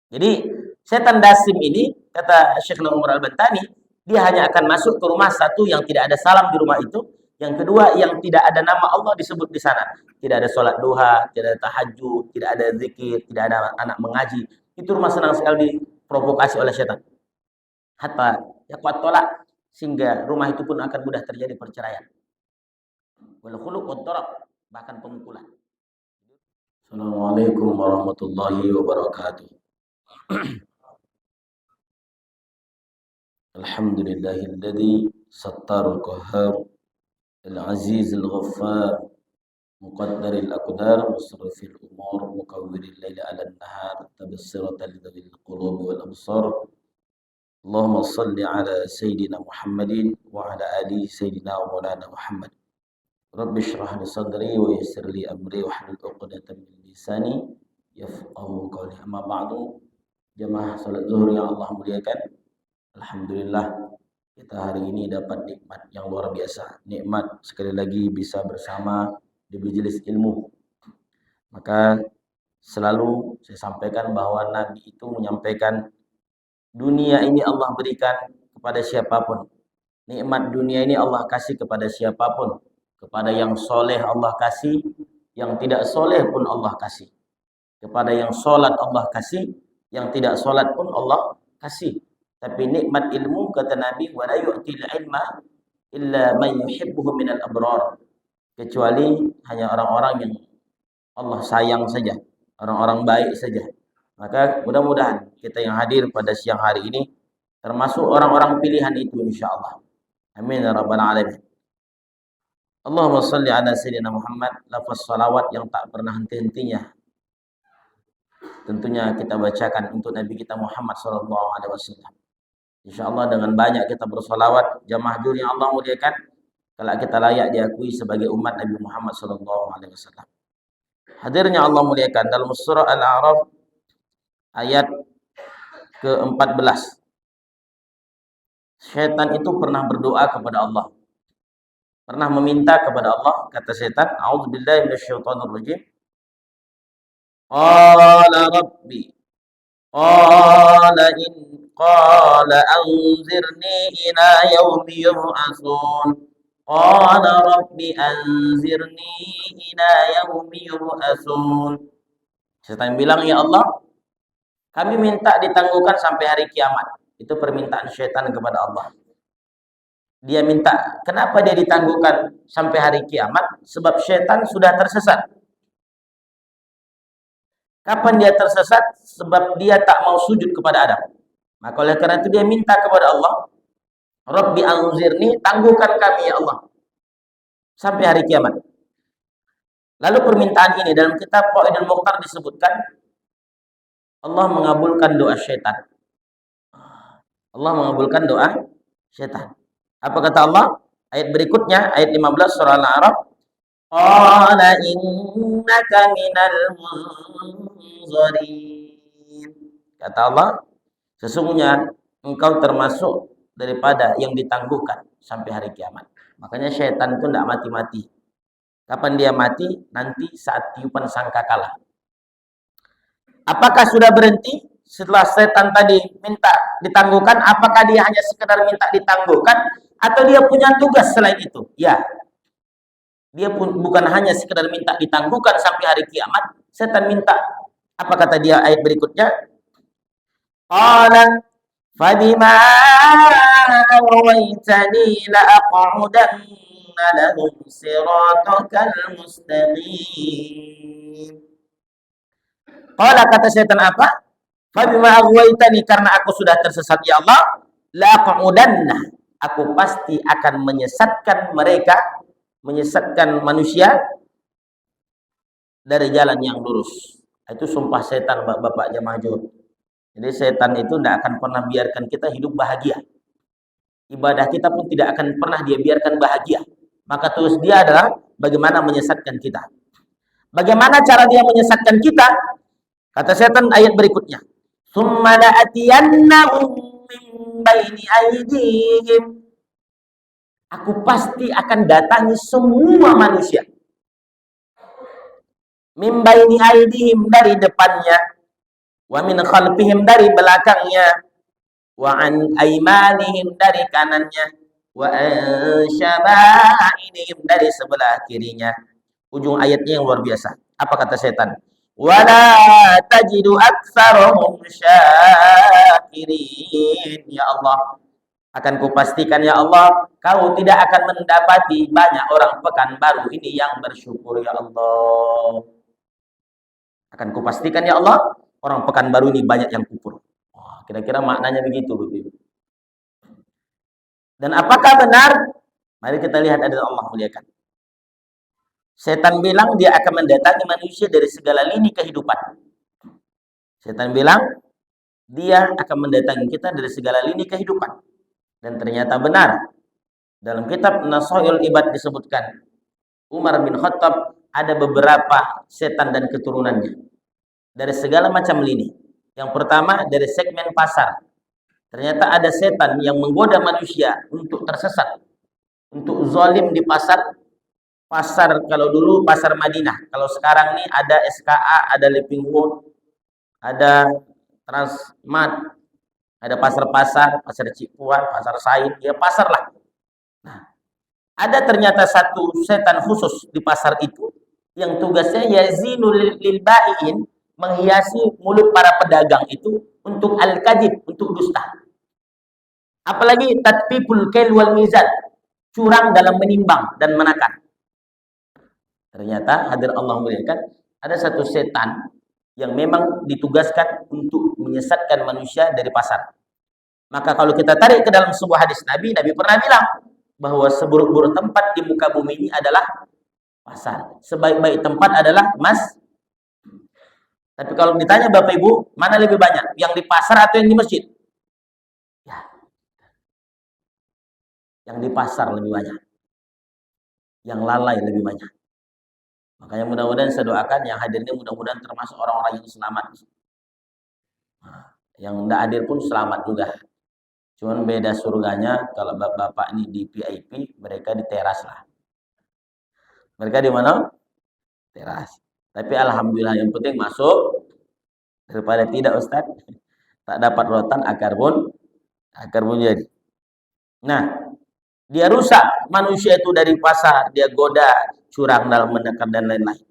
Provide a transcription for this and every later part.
Jadi setan dasim ini, kata Syekh Umar Al-Bantani, dia hanya akan masuk ke rumah satu yang tidak ada salam di rumah itu, yang kedua yang tidak ada nama Allah disebut di sana, tidak ada sholat duha, tidak ada tahajud, tidak ada zikir, tidak ada anak mengaji. Itu rumah senang sekali diprovokasi oleh setan. Hatta yaquat tolak, sehingga rumah itu pun akan mudah terjadi perceraian. Wal khuluq wat bahkan pemukulan. Assalamualaikum warahmatullahi wabarakatuh. Alhamdulillahilladzi sattarul qahhar al-azizul ghaffar muqaddaril aqdar musrifil umur mukawwiril laili 'alan nahar tabassiratan lidhil qulubi wal absar. Allahumma shalli ala sayyidina Muhammadin wa ala ali sayyidina wa maulana Muhammad. Rabbi shrah li sadri wa yassir li amri wa hlul 'uqdatam min lisani yafqahu qawli. Amma ba'du. Jamaah salat zuhur yang Allah muliakan, alhamdulillah kita hari ini dapat nikmat yang luar biasa. Nikmat sekali lagi bisa bersama di majelis ilmu. Maka selalu saya sampaikan bahwa Nabi itu menyampaikan dunia ini Allah berikan kepada siapapun. Nikmat dunia ini Allah kasih kepada siapapun. Kepada yang soleh Allah kasih, yang tidak soleh pun Allah kasih. Kepada yang sholat Allah kasih, yang tidak sholat pun Allah kasih. Tapi nikmat ilmu, kata Nabi, wa la yu'til ilma illa man yuhibbuhu minal abrar. Kecuali hanya orang-orang yang Allah sayang saja, orang-orang baik saja. Maka mudah-mudahan kita yang hadir pada siang hari ini termasuk orang-orang pilihan itu insyaallah. Amin ya rabbal alamin. Allahumma shalli ala sayyidina Muhammad, lafaz salawat yang tak pernah henti-hentinya tentunya kita bacakan untuk Nabi kita Muhammad sallallahu alaihi wasallam. Insyaallah dengan banyak kita bersolawat, jamaah juri yang Allah muliakan, kalau kita layak diakui sebagai umat Nabi Muhammad sallallahu alaihi wasallam. Hadirnya Allah muliakan dalam surah Al-A'raf ayat ke-14. Syaitan itu pernah berdoa kepada Allah. Pernah meminta kepada Allah, kata syaitan, a'udzubillahi minasyaitonir rajim. Qala rabbi qala anzirni ila yaumi yub'atsun. Qala rabbi anzirni ila yaumi yub'atsun. Setan bilang, ya Allah, kami minta ditangguhkan sampai hari kiamat. Itu permintaan syaitan kepada Allah. Dia minta, kenapa dia ditangguhkan sampai hari kiamat? Sebab syaitan sudah tersesat. Kapan dia tersesat? Sebab dia tak mau sujud kepada Adam. Maka oleh karena itu dia minta kepada Allah, Rabbi anzirni, tangguhkan kami ya Allah sampai hari kiamat. Lalu permintaan ini dalam kitab Qawaidul Mukhtar disebutkan Allah mengabulkan doa syaitan. Allah mengabulkan doa syaitan. Apa kata Allah? Ayat berikutnya, ayat 15 surah Al-A'raf. Qala innaka minal munzirin. Kata Allah, sesungguhnya engkau termasuk daripada yang ditangguhkan sampai hari kiamat. Makanya syaitan itu tidak mati-mati. Kapan dia mati? Nanti saat tiupan sangkakala. Apakah sudah berhenti setelah setan tadi minta ditangguhkan? Apakah dia hanya sekedar minta ditangguhkan atau dia punya tugas selain itu? Ya. Dia pun bukan hanya sekedar minta ditangguhkan sampai hari kiamat. Setan minta, apa kata dia ayat berikutnya? Qala fabima awaitani la'aq'udanna lahum siratakal mustaqim. Qala, kata setan apa? Fabima awaitani, karena aku sudah tersesat ya Allah, la'aq'udanna, aku pasti akan menyesatkan mereka, menyesatkan manusia dari jalan yang lurus. Itu sumpah setan, bapak jamaah juhud. Jadi setan itu tidak akan pernah biarkan kita hidup bahagia. Ibadah kita pun tidak akan pernah dia biarkan bahagia. Maka terus dia adalah bagaimana menyesatkan kita. Bagaimana cara dia menyesatkan kita? Kata setan ayat berikutnya. Tsumma la'atiyannahum min baini aydihim. Aku pasti akan datangi semua manusia. Min baini aydihim, dari depannya. Wa min khalfihim, dari belakangnya, wa an aimanihim, dari kanannya, wa an syama'ilihim, dari sebelah kirinya. Ujung ayatnya yang luar biasa. Apa kata setan? Wala tajidu aktsarahum syakirin. Ya Allah, akan kupastikan ya Allah, kau tidak akan mendapati banyak orang Pekanbaru ini yang bersyukur ya Allah. Akan kupastikan ya Allah, orang Pekanbaru ini banyak yang kufur. Wah, kira-kira maknanya begitu, Bapak. Dan apakah benar? Mari kita lihat, ada Allah muliakan. Setan bilang dia akan mendatangi manusia dari segala lini kehidupan. Setan bilang dia akan mendatangi kita dari segala lini kehidupan. Dan ternyata benar. Dalam kitab Nasaihul Ibad disebutkan, Umar bin Khattab ada beberapa setan dan keturunannya. Dari segala macam lini. Yang pertama dari segmen pasar. Ternyata ada setan yang menggoda manusia untuk tersesat. Untuk zalim di pasar. Pasar kalau dulu pasar Madinah. Kalau sekarang nih ada SKA, ada Living World, ada Transmart, ada pasar-pasar, pasar Cipuan, pasar Said, ya pasar lah. Nah, ada ternyata satu setan khusus di pasar itu yang tugasnya yazinu lil bai'in, menghiasi mulut para pedagang itu untuk al-kadhib, untuk dusta. Apalagi tatfiful kail wal mizan, curang dalam menimbang dan menakar. Ternyata hadir Allah muliakan, ada satu setan yang memang ditugaskan untuk menyesatkan manusia dari pasar. Maka kalau kita tarik ke dalam sebuah hadis Nabi, Nabi pernah bilang bahwa seburuk-buruk tempat di muka bumi ini adalah pasar. Sebaik-baik tempat adalah mas. Tapi kalau ditanya Bapak Ibu, mana lebih banyak? Yang di pasar atau yang di masjid? Ya. Yang di pasar lebih banyak. Yang lalai lebih banyak. Makanya mudah-mudahan saya doakan yang hadir ini mudah-mudahan termasuk orang-orang yang selamat. Nah, yang tidak hadir pun selamat juga. Cuman beda surganya, kalau bapak-bapak ini di VIP, mereka di teras lah. Mereka di mana? Teras. Tapi alhamdulillah yang penting masuk daripada tidak, Ustaz. Tak dapat rotan akar pun jadi. Nah, dia rusak manusia itu dari pasar, dia goda, curang dalam menekan dan lain-lain.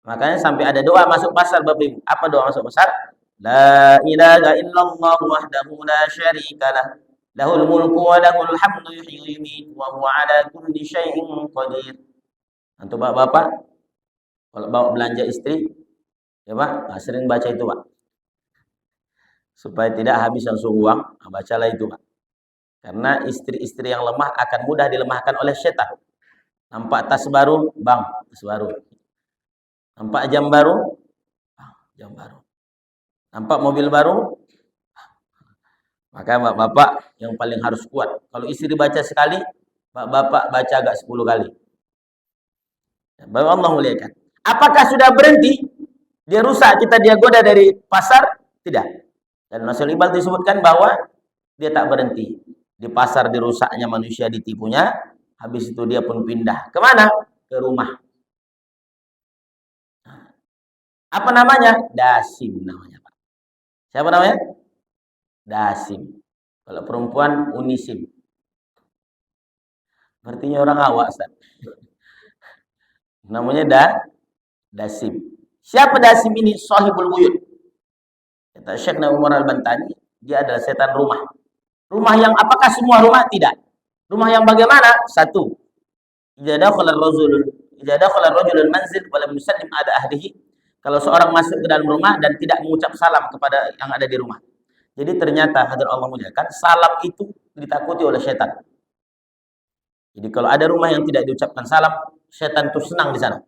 Makanya sampai ada doa masuk pasar, Bapak Ibu. Apa doa masuk pasar? La ilaha illallah wahdahu la syarikalah. Lahul mulku wa lahul hamdu yuhyi wa yumiitu wa huwa ala kulli syai'in qadir. Untuk Bapak-bapak kalau bawa belanja istri, ya Pak, sering baca itu, Pak. Supaya tidak habis langsung uang, bacalah itu, Pak. Karena istri-istri yang lemah akan mudah dilemahkan oleh setan. Nampak tas baru, bang, tas baru. Nampak jam baru, jam baru. Nampak mobil baru, maka bapak yang paling harus kuat. Kalau istri baca sekali, bapak baca agak 10 kali. Bapak Allah muliakan. Apakah sudah berhenti? Dia rusak, dia goda dari pasar? Tidak. Dan Nasaihul Ibad disebutkan bahwa dia tak berhenti. Di pasar dirusaknya manusia, ditipunya. Habis itu dia pun pindah. Kemana? Ke rumah. Apa namanya? Dasim namanya, Pak. Siapa namanya? Dasim. Kalau perempuan, Unisim. Artinya orang awak, Ustaz. Namanya Dasim. Siapa Dasim ini? Sahibul Buyut. Kata Syekh Umar Al-Bantani, dia adalah setan rumah. Rumah yang apakah semua rumah? Tidak. Rumah yang bagaimana? Satu. Idza dakhala ar-rajulul manzil wa lam yusallim ala ahlihi. Kalau seorang masuk ke dalam rumah dan tidak mengucap salam kepada yang ada di rumah. Jadi ternyata hadir Allah muliakan, salam itu ditakuti oleh setan. Jadi kalau ada rumah yang tidak diucapkan salam, setan itu senang di sana.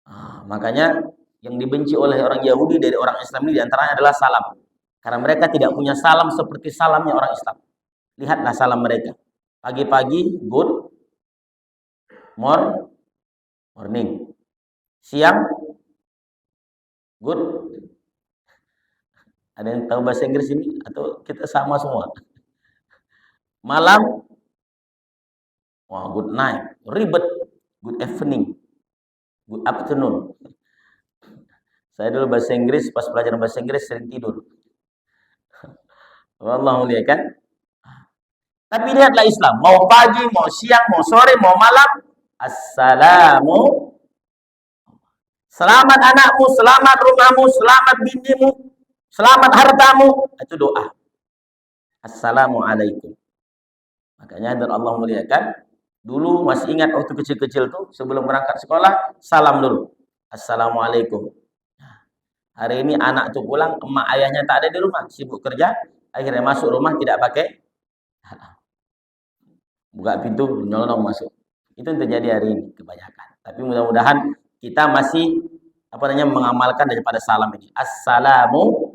Nah, makanya yang dibenci oleh orang Yahudi dari orang Islam ini diantaranya adalah salam. Karena mereka tidak punya salam seperti salamnya orang Islam. Lihatlah salam mereka. Pagi-pagi, good morning. Siang, good. Ada yang tahu bahasa Inggris ini? Atau kita sama semua? Malam, wah, good night. Ribet, good evening, good afternoon. Saya dulu bahasa Inggris, pas pelajaran bahasa Inggris sering tidur. Allah muliakan. Tapi lihatlah Islam, mau pagi, mau siang, mau sore, mau malam, assalamu, selamat anakmu, selamat rumahmu, selamat binimu, selamat hartamu, itu doa. Assalamualaikum. Makanya dan Allah muliakan, dulu masih ingat waktu kecil-kecil tuh sebelum berangkat sekolah, salam dulu. Assalamualaikum. Hari ini anak tuh pulang, emak ayahnya tak ada di rumah, sibuk kerja, akhirnya masuk rumah tidak pakai buka pintu, nyolong masuk. Itu yang terjadi hari ini kebanyakan. Tapi mudah-mudahan kita masih mengamalkan daripada salam ini. Assalamu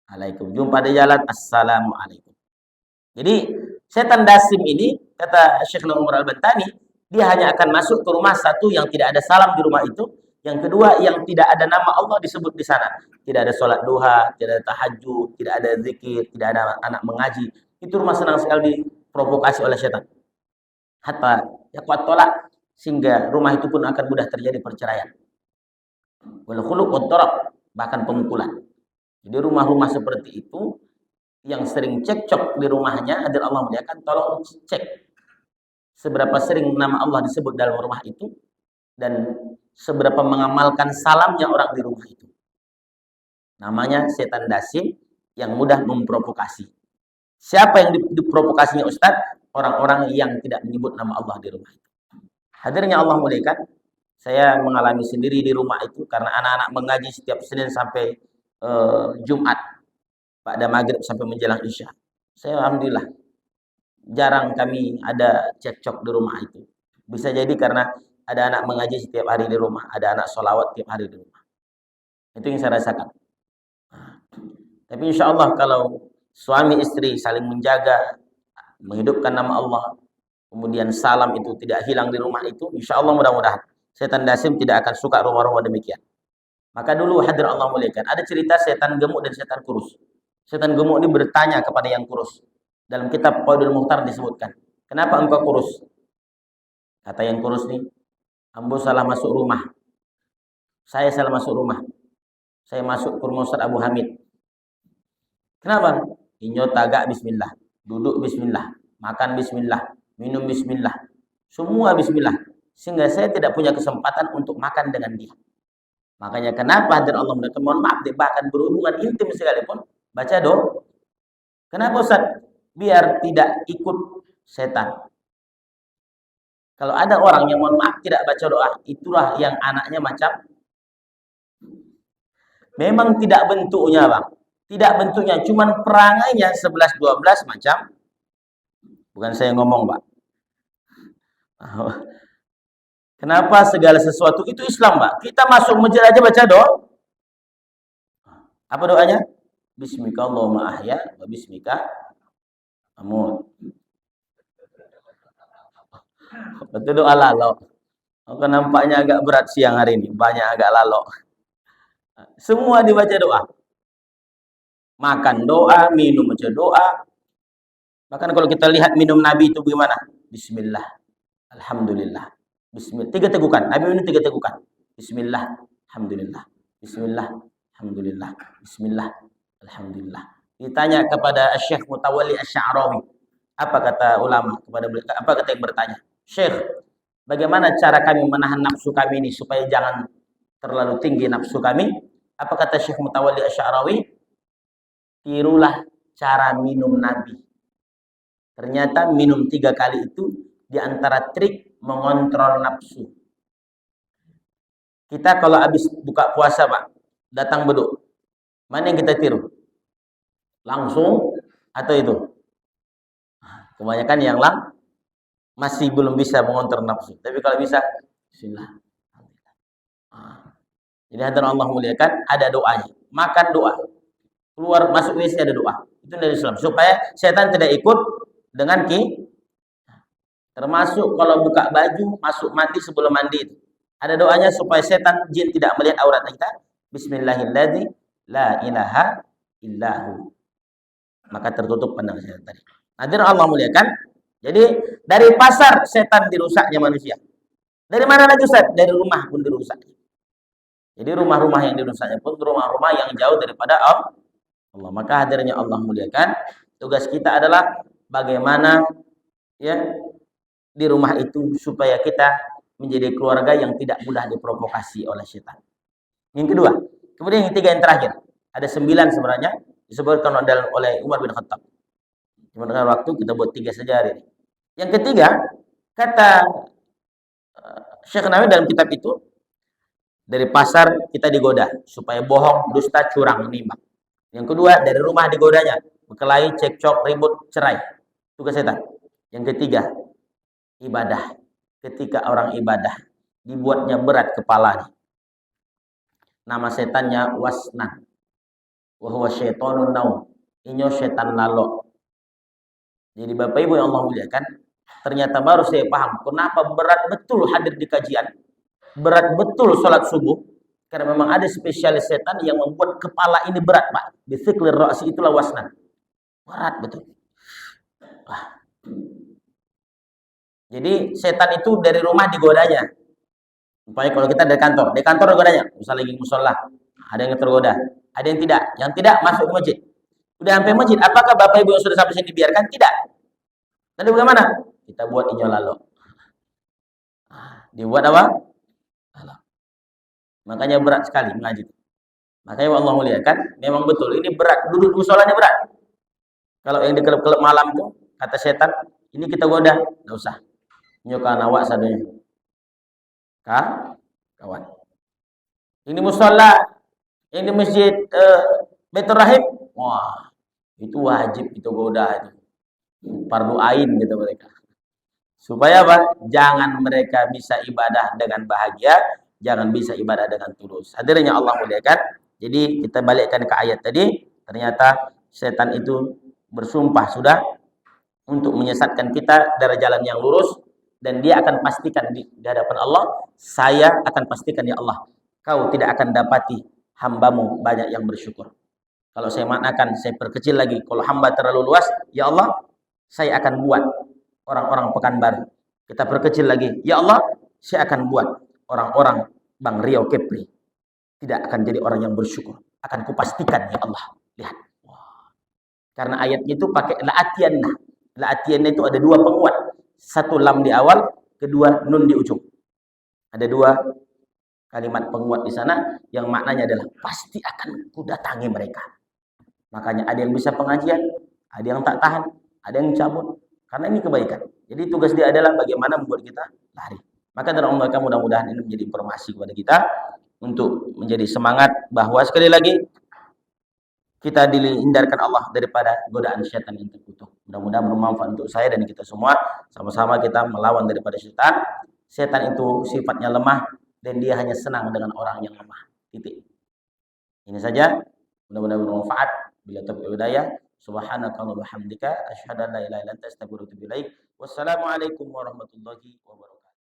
alaikum. Jumpa di jalan, assalamu alaikum. Jadi setan dasim ini, kata Syekh Umar Al-Bantani, dia hanya akan masuk ke rumah satu yang tidak ada salam di rumah itu. Yang kedua, yang tidak ada nama Allah disebut di sana. Tidak ada sholat duha, tidak ada tahajud, tidak ada zikir, tidak ada anak mengaji. Itu rumah senang sekali diprovokasi oleh setan. Hatta yakuat tolak, sehingga rumah itu pun akan mudah terjadi perceraian. Wal khuluq wat tarab, bahkan pemukulan. Jadi rumah-rumah seperti itu yang sering cekcok di rumahnya, agar Allah muliakan, tolong cek seberapa sering nama Allah disebut dalam rumah itu dan seberapa mengamalkan salamnya orang di rumah itu. Namanya setan dasim yang mudah memprovokasi. Siapa yang diprovokasinya Ustadz? Orang-orang yang tidak menyebut nama Allah di rumah itu. Hadirnya Allah muliakan, saya mengalami sendiri di rumah itu karena anak-anak mengaji setiap Senin sampai Jumat, pada maghrib sampai menjelang Isya. Saya alhamdulillah jarang kami ada cekcok di rumah itu. Bisa jadi karena ada anak mengaji setiap hari di rumah, ada anak sholawat setiap hari di rumah. Itu yang saya rasakan. Tapi insya Allah kalau suami istri saling menjaga, menghidupkan nama Allah, kemudian salam itu tidak hilang di rumah itu, insya Allah mudah-mudahan setan dasim tidak akan suka rumah-rumah demikian. Maka dulu hadir Allah muliakan, ada cerita setan gemuk dan setan kurus. Setan gemuk ini bertanya kepada yang kurus. Dalam kitab Qaidul Muhtar disebutkan, kenapa engkau kurus? Kata yang kurus nih, ambo salah masuk rumah. Saya salah masuk rumah. Saya masuk ke rumah Ustaz Abu Hamid. Kenapa? Inyo tagak bismillah, duduk bismillah, makan bismillah, minum bismillah, semua bismillah. Sehingga saya tidak punya kesempatan untuk makan dengan dia. Makanya kenapa hadir Allah muliakan, mohon maaf, bahkan berhubungan intim sekalipun, baca doa. Kenapa Ustaz? Biar tidak ikut setan. Kalau ada orang yang mohon maaf tidak baca doa, itulah yang anaknya macam, memang tidak bentuknya bang, tidak bentuknya, cuman perangainya 11-12 macam. Bukan saya ngomong Pak. Kenapa segala sesuatu itu Islam Pak? Kita masuk masjid aja baca doa. Apa doanya? Bismika Allahumma ahya wa bismika amut. Itu doa lalo. Maka nampaknya agak berat siang hari ini, banyak agak lalo. Semua dibaca doa. Makan doa, minum baca doa. Bahkan kalau kita lihat minum Nabi itu bagaimana? Bismillah, alhamdulillah. Bismillah. 3 tegukan. Nabi minum 3 tegukan. Bismillah, alhamdulillah. Bismillah, alhamdulillah. Bismillah, alhamdulillah. Ditanya kepada Syekh Mutawalli Asy-Sya'rawi, apa kata ulama kepada beliau? Apa kata yang bertanya? Syekh, bagaimana cara kami menahan nafsu kami ini supaya jangan terlalu tinggi nafsu kami? Apa kata Syekh Mutawalli Asy-Sya'rawi? Tirulah cara minum Nabi. Ternyata minum 3 kali itu diantara trik mengontrol nafsu. Kita kalau habis buka puasa Pak, datang beduk, mana yang kita tiru? Langsung atau itu? Kebanyakan yang masih belum bisa mengontrol nafsu. Tapi kalau bisa, bismillah. Jadi hadir Allah muliakan, ada doanya. Makan doa. Keluar masuk WC ada doa. Itu dari Islam. Supaya setan tidak ikut dengan termasuk kalau buka baju, masuk mandi sebelum mandi itu. Ada doanya supaya setan jin tidak melihat aurat kita. Bismillahirrahmanirrahim. La ilaha illahu. Maka tertutup pandang setan tadi. Hadir Allah muliakan. Jadi dari pasar setan dirusaknya manusia. Dari mana lagi Ustaz? Dari rumah pun dirusak. Jadi rumah-rumah yang dirusaknya pun rumah-rumah yang jauh daripada Allah. Maka hadirnya Allah muliakan, tugas kita adalah bagaimana ya di rumah itu supaya kita menjadi keluarga yang tidak mudah diprovokasi oleh setan. Yang kedua, kemudian yang ketiga, yang terakhir, ada 9 sebenarnya disebutkan oleh Umar bin Khattab. Cuma dengan waktu kita buat 3 saja hari ini. Yang ketiga, kata Syekh Nawawi dalam kitab itu, dari pasar kita digoda supaya bohong, dusta, curang, menimbang. Yang kedua, dari rumah digodanya, berkelahi, cekcok, ribut, cerai. Tugas setan. Yang ketiga, ibadah. Ketika orang ibadah dibuatnya berat kepalanya. Nama setannya Wasnan. Wa huwa syaitonun naum. Inyo setan lalo. Jadi Bapak Ibu yang Allah muliakan, ternyata baru saya paham kenapa berat betul hadir di kajian. Berat betul sholat subuh. Karena memang ada spesialis setan yang membuat kepala ini berat, Pak. Bisiklir ra'si itulah wasnan. Berat betul. Wah. Jadi setan itu dari rumah digodanya. Supaya kalau kita dari kantor digodanya. Misal lagi musola, ada yang tergoda, ada yang tidak. Yang tidak masuk ke masjid. Udah sampai masjid, apakah Bapak Ibu yang sudah sampai sini dibiarkan? Tidak. Lalu bagaimana? Kita buat inyo lalo. Dibuat apa? Lalo. Makanya berat sekali mengaji. Makanya Allah muliakan, memang betul ini berat, duduk musolanya berat. Kalau yang di klub-klub malam itu kata setan, ini kita goda, enggak usah. Nyokan awak sadunya. Kawan. Ini musola, yang di masjid Baitur Rahim, wah, itu wajib itu goda itu. Fardu ain gitu mereka. Supaya apa? Jangan mereka bisa ibadah dengan bahagia, jangan bisa ibadah dengan tulus. Hadirnya Allah muliakan. Jadi kita balikkan ke ayat tadi, ternyata setan itu bersumpah sudah untuk menyesatkan kita dari jalan yang lurus, dan dia akan pastikan di hadapan Allah, saya akan pastikan ya Allah, kau tidak akan dapati hambamu banyak yang bersyukur. Kalau saya maknakan, saya perkecil lagi, kalau hamba terlalu luas, ya Allah, saya akan buat orang-orang Pekanbaru. Kita perkecil lagi, ya Allah, saya akan buat orang-orang Bang Riau Kepri tidak akan jadi orang yang bersyukur. Akan kupastikan ya Allah. Lihat. Karena ayatnya itu pakai la'atiyanna. La'atiyanna itu ada 2 penguat. 1 lam di awal, kedua nun di ujung. Ada 2 kalimat penguat di sana yang maknanya adalah pasti akan kudatangi mereka. Makanya ada yang bisa pengajian, ada yang tak tahan, ada yang cabut. Karena ini kebaikan. Jadi tugas dia adalah bagaimana membuat kita lari. Maka dalam Allah mudah-mudahan ini menjadi informasi kepada kita untuk menjadi semangat bahwa sekali lagi kita dihindarkan Allah daripada godaan syaitan yang terkutuk. Mudah-mudahan bermanfaat untuk saya dan kita semua. Sama-sama kita melawan daripada syaitan. Syaitan itu sifatnya lemah dan dia hanya senang dengan orang yang lemah. Titik. Ini saja. Mudah-mudahan bermanfaat. Bila taufiq hidayah. Subhanakallahumma wa bihamdika asyhadu an la ilaha illa anta astaghfiruka wa atubu ilaik. Wassalamualaikum warahmatullahi wabarakatuh.